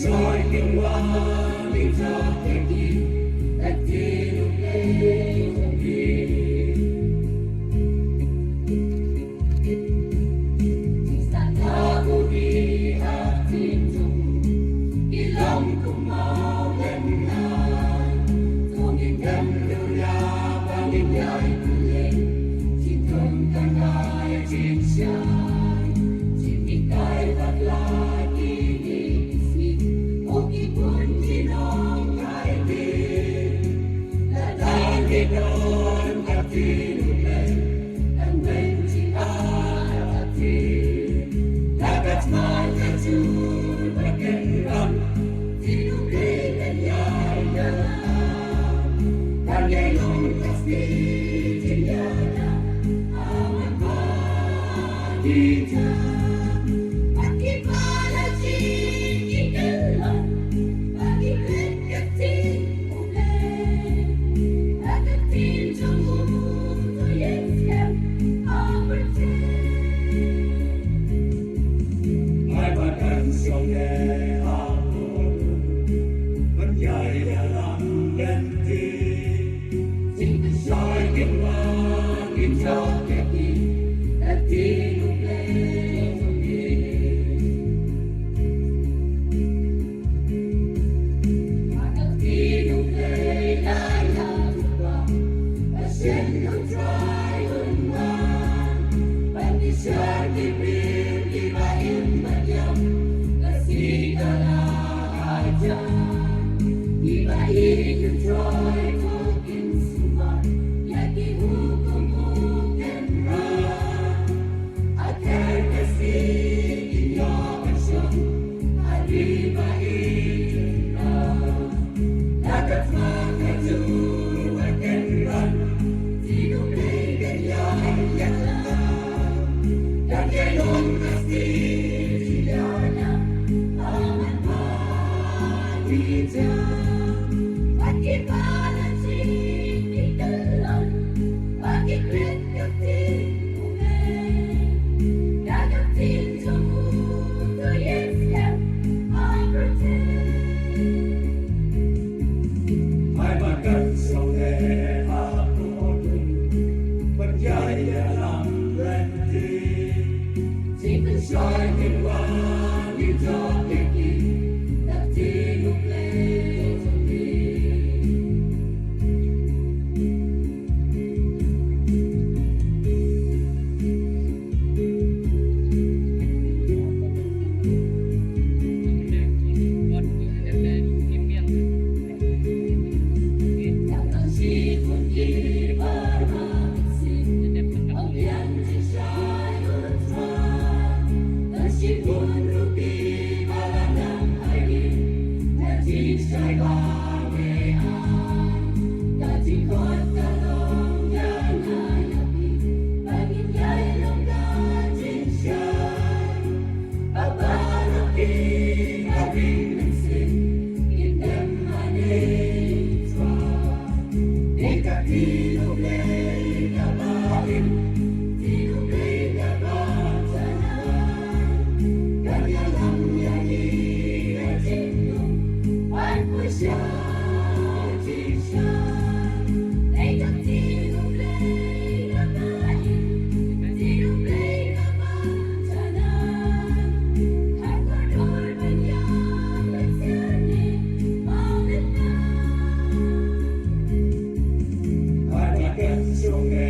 soi kinh hoa linh cho kẻ kia cách đi lúc đây không đi sa tha vô vi hát thiên dung kỳ lòng cùng mau lên ngài thong yên đêm lưu ya và nghìn dài lên chỉ thương cả ngài trên sài chỉ biết cái vật là đi đi một cái buồn chỉ nong ngài đi là đang đi đón gặp đi lúc này anh bên chỉ ai gặp đi là các mai các chú và kênh răng thì lúc đây là dài dần đang nghe lòng các đi trên nhà aman ba đi theo bagi palaji ikalan bagi kekasih mulai agatin trong mundo yesem aberten ai bahkan songe aku menjadi dalam ganti cinta soi kinh hoa kinh cho kẻ kia đã đi lúc đây không đi mà đã đi lúc đây lại là lúc qua và xem không try hơn mà bạn đi xa đi bên đi và yên mà nhầm là gì đó là ai chẳng đi và yên you try talking so much yaki hukum hukum ra akan kasih in your action hari baik dapat mengaju akan run hidup dengan yang dan jangan kasih tidaknya aman mati bagi palaji ikalan bagi kekasih mulai agatin trong mundo yesem aberten ai bahkan songe aku menjadi dalam ganti cinta soi kinh hoa như cho kẻ kia đã đi lúc đây không đi Jangan sibuk di barang-barang ông yang chỉ sai hơn Tuhan meskipun rugi malam hari nanti saya bahagia nanti kota long yang hayapi bagi nyai long dan cincai abaroki bagi mesin indem manis dekat hidup lei kabarin hidup lei kabacanan dan dalam nyanyi jenuh aku syaitan dekat hidup lei kabarin hidup lei kabacanan aku dor banyak bersani malam ai bahkan songe